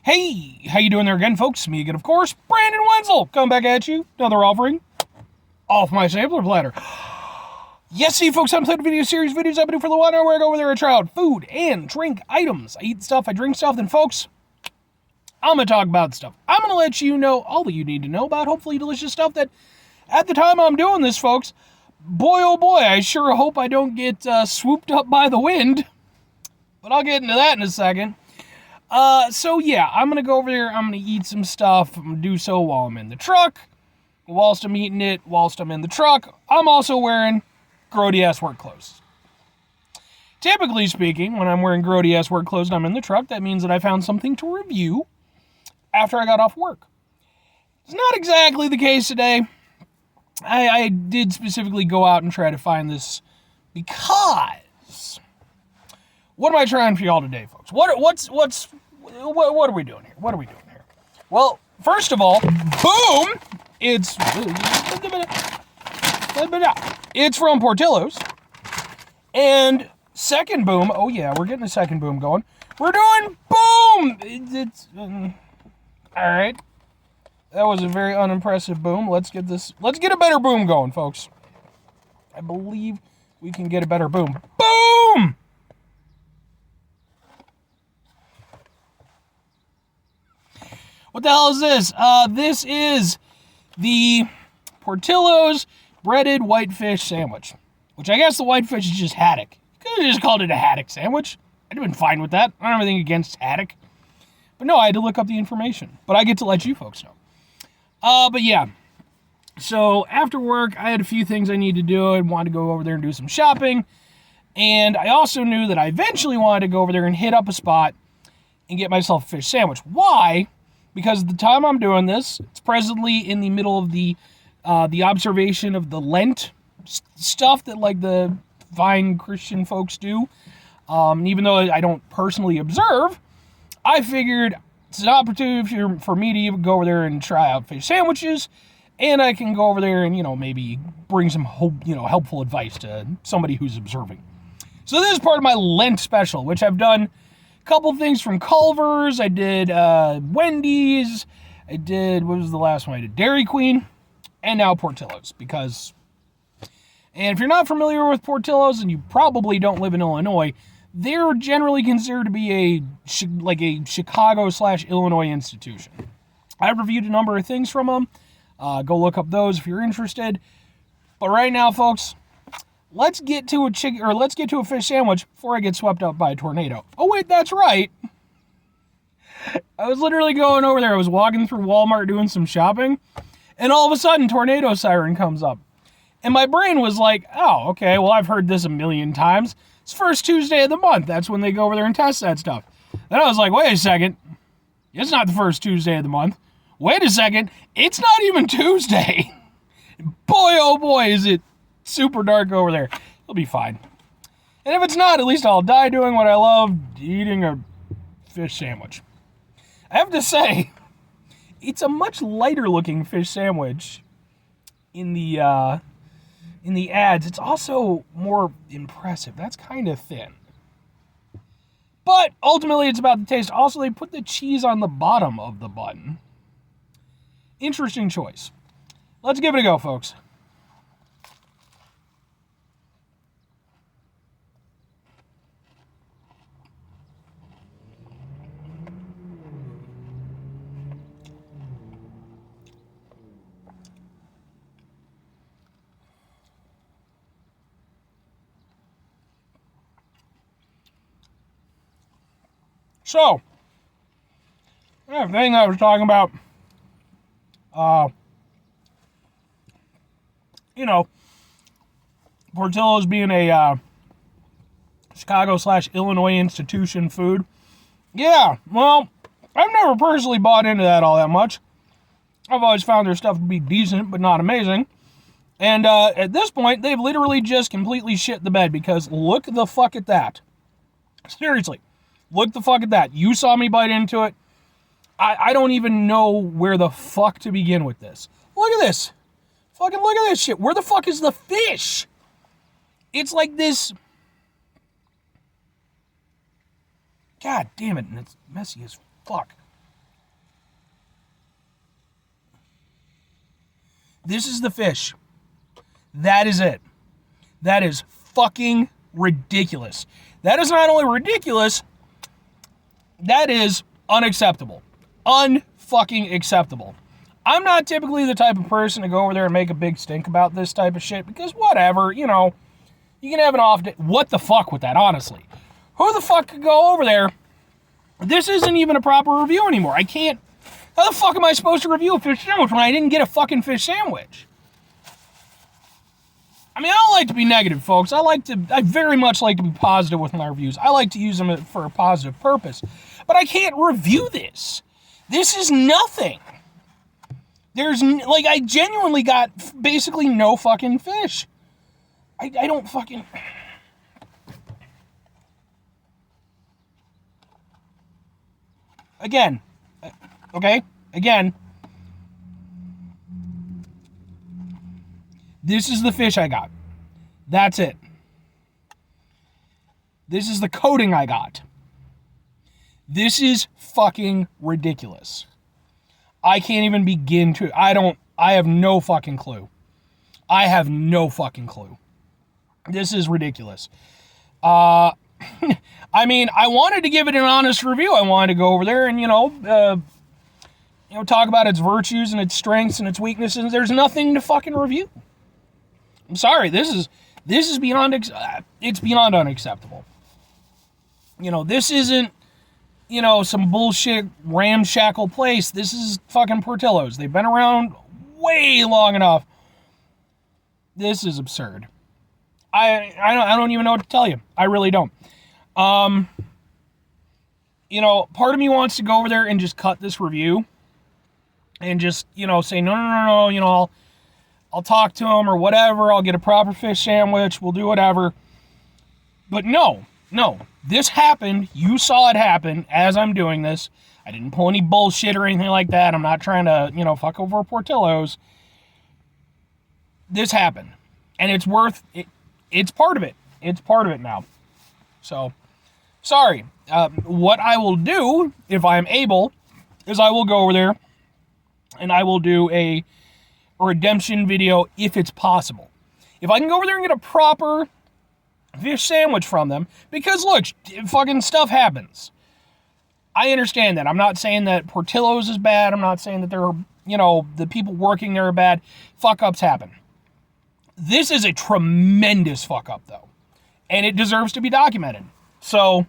Hey, how you doing there again, folks? Me again, of course, Brandon Wenzel, coming back at you. Another offering off my sampler platter. Yes, see, folks, I'm playing video series videos I've been doing for the while now where I go over there and try out food and drink items. I eat stuff, I drink stuff, then, folks, I'm going to talk about stuff. I'm going to let you know all that you need to know about hopefully delicious stuff that, at the time I'm doing this, folks, boy, oh boy, I sure hope I don't get swooped up by the wind. But I'll get into that in a second. So yeah, I'm gonna go over there, I'm gonna eat some stuff, I'm gonna do so while I'm in the truck. Whilst I'm eating it, whilst I'm in the truck, I'm also wearing grody-ass work clothes. Typically speaking, when I'm wearing grody-ass work clothes and I'm in the truck, that means that I found something to review after I got off work. It's not exactly the case today. I did specifically go out and try to find this because... What am I trying for y'all today, folks? What are we doing here? What are we doing here? Well, first of all, boom! It's from Portillo's. And second boom, oh yeah, we're getting a second boom going. We're doing boom! All right. That was a very unimpressive boom. Let's get a better boom going, folks. I believe we can get a better boom. Boom! What the hell is this? This is the Portillo's breaded whitefish sandwich, which I guess the whitefish is just haddock. You could have just called it a haddock sandwich. I'd have been fine with that. I don't have anything against haddock. But no, I had to look up the information. But I get to let you folks know. But yeah. So after work, I had a few things I needed to do. I wanted to go over there and do some shopping. And I also knew that I eventually wanted to go over there and hit up a spot and get myself a fish sandwich. Why? Because at the time I'm doing this, it's presently in the middle of the observation of the Lent stuff that like the fine Christian folks do. Even though I don't personally observe, I figured it's an opportunity for me to even go over there and try out fish sandwiches, and I can go over there and maybe bring some helpful advice to somebody who's observing. So this is part of my Lent special, which I've done. Couple things from Culver's. I did Wendy's. I did, what was the last one I did? Dairy Queen. And now Portillo's. And if you're not familiar with Portillo's, and you probably don't live in Illinois, they're generally considered to be a Chicago/Illinois institution. I've reviewed a number of things from them. Go look up those if you're interested. But right now, folks, let's get to a fish sandwich before I get swept up by a tornado. Oh wait, that's right. I was literally going over there. I was walking through Walmart doing some shopping, and all of a sudden, tornado siren comes up. And my brain was like, oh, okay, well, I've heard this a million times. It's first Tuesday of the month. That's when they go over there and test that stuff. Then I was like, wait a second. It's not the first Tuesday of the month. Wait a second. It's not even Tuesday. Boy, oh boy, is it super dark over there. It'll be fine. And if it's not, at least I'll die doing what I love, eating a fish sandwich. I have to say, it's a much lighter looking fish sandwich in the ads. It's also more impressive. That's kind of thin. But ultimately it's about the taste. Also, they put the cheese on the bottom of the bun. Interesting choice. Let's give it a go, folks. So, that thing I was talking about, Portillo's being a Chicago/Illinois institution food. Yeah, well, I've never personally bought into that all that much. I've always found their stuff to be decent, but not amazing. And at this point, they've literally just completely shit the bed because look the fuck at that. Seriously. Look the fuck at that. You saw me bite into it. I don't even know where the fuck to begin with this. Look at this. Fucking look at this shit. Where the fuck is the fish? It's like this. God damn it. And it's messy as fuck. This is the fish. That is it. That is fucking ridiculous. That is not only ridiculous, that is unacceptable. Unfucking acceptable. I'm not typically the type of person to go over there and make a big stink about this type of shit because whatever, you know, you can have an off day. What the fuck with that, honestly? Who the fuck could go over there? This isn't even a proper review anymore. I can't. How the fuck am I supposed to review a fish sandwich when I didn't get a fucking fish sandwich? I mean, I don't like to be negative, folks. I very much like to be positive with my reviews. I like to use them for a positive purpose. But I can't review this. This is nothing. I genuinely got basically no fucking fish. I don't fucking... Again, okay? Again, this is the fish I got. That's it. This is the coating I got. This is fucking ridiculous. I can't even begin to... I have no fucking clue. I have no fucking clue. This is ridiculous. I mean, I wanted to give it an honest review. I wanted to go over there and, talk about its virtues and its strengths and its weaknesses. There's nothing to fucking review. I'm sorry. This is beyond, it's beyond unacceptable. This isn't, some bullshit ramshackle place. This is fucking Portillo's. They've been around way long enough. This is absurd. I don't even know what to tell you. I really don't. Part of me wants to go over there and just cut this review and just, say, no, I'll talk to him or whatever. I'll get a proper fish sandwich. We'll do whatever. But no, this happened. You saw it happen as I'm doing this. I didn't pull any bullshit or anything like that. I'm not trying to, fuck over Portillo's. This happened. And it's worth it. It's part of it. It's part of it now. So, sorry. What I will do, if I am able, is I will go over there and I will do a redemption video if it's possible. If I can go over there and get a proper fish sandwich from them, because look, fucking stuff happens. I understand that. I'm not saying that Portillo's is bad. I'm not saying that they're, the people working there are bad. Fuck ups happen. This is a tremendous fuck up though. And it deserves to be documented. So,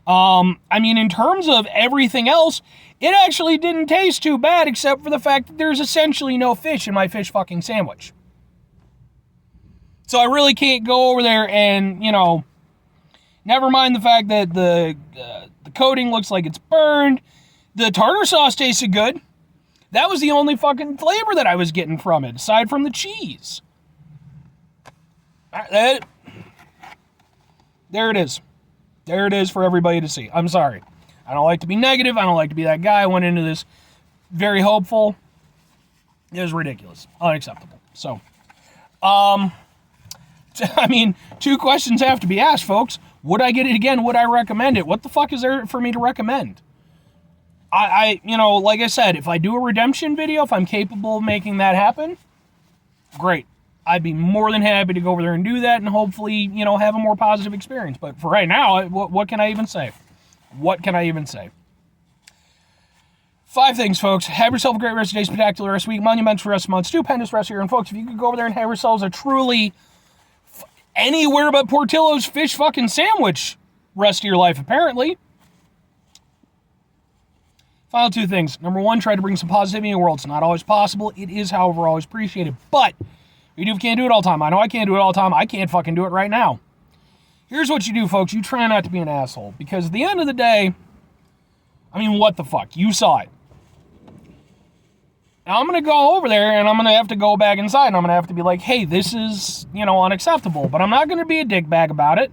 in terms of everything else, it actually didn't taste too bad except for the fact that there's essentially no fish in my fish fucking sandwich. So I really can't go over there and, never mind the fact that the coating looks like it's burned. The tartar sauce tasted good. That was the only fucking flavor that I was getting from it, aside from the cheese. There it is. There it is for everybody to see. I'm sorry. I don't like to be negative. I don't like to be that guy. I went into this very hopeful. It was ridiculous. Unacceptable. So, two questions have to be asked, folks. Would I get it again? Would I recommend it? What the fuck is there for me to recommend? Like I said, if I do a redemption video, if I'm capable of making that happen, great. I'd be more than happy to go over there and do that and hopefully, have a more positive experience. But for right now, what can I even say? What can I even say? 5 things, folks. Have yourself a great rest of the day, spectacular rest of the week, monumental rest of the month, stupendous rest of your. And folks, if you could go over there and have yourselves a truly anywhere but Portillo's fish fucking sandwich rest of your life, apparently. Final 2 things. Number 1, try to bring some positivity in the world. It's not always possible. It is, however, always appreciated. But you can't do it all the time. I know I can't do it all the time. I can't fucking do it right now. Here's what you do, folks. You try not to be an asshole. Because at the end of the day, what the fuck? You saw it. Now, I'm going to go over there and I'm going to have to go back inside and I'm going to have to be like, hey, this is, unacceptable. But I'm not going to be a dickbag about it.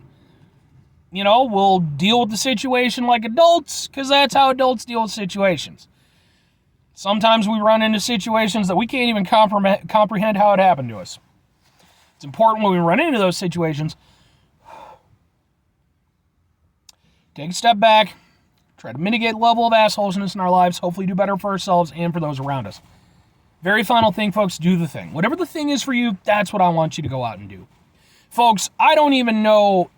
We'll deal with the situation like adults because that's how adults deal with situations. Sometimes we run into situations that we can't even comprehend how it happened to us. It's important when we run into those situations, take a step back, try to mitigate the level of assholesness in our lives, hopefully do better for ourselves and for those around us. Very final thing, folks, do the thing. Whatever the thing is for you, that's what I want you to go out and do. Folks, I don't even know...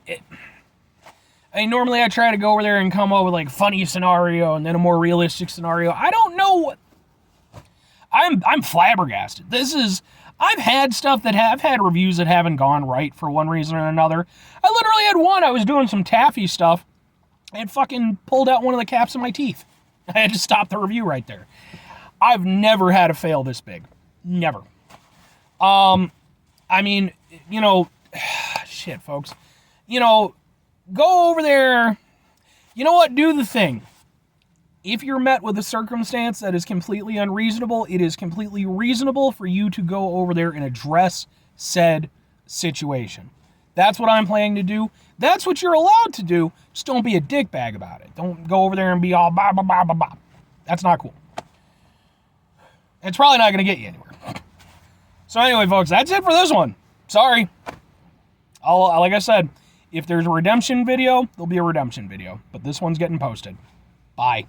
normally I try to go over there and come up with like funny scenario and then a more realistic scenario. I don't know what... I'm flabbergasted. I've had stuff I've had reviews that haven't gone right for one reason or another. I literally had one. I was doing some taffy stuff and fucking pulled out one of the caps of my teeth. I had to stop the review right there. I've never had a fail this big. Never. I mean, shit, folks. Go over there. You know what? Do the thing. If you're met with a circumstance that is completely unreasonable, it is completely reasonable for you to go over there and address said situation. That's what I'm planning to do. That's what you're allowed to do. Just don't be a dickbag about it. Don't go over there and be all bah, bah, bah, bah, bah. That's not cool. It's probably not going to get you anywhere. So anyway, folks, that's it for this one. Sorry. Like I said, if there's a redemption video, there'll be a redemption video. But this one's getting posted. Bye.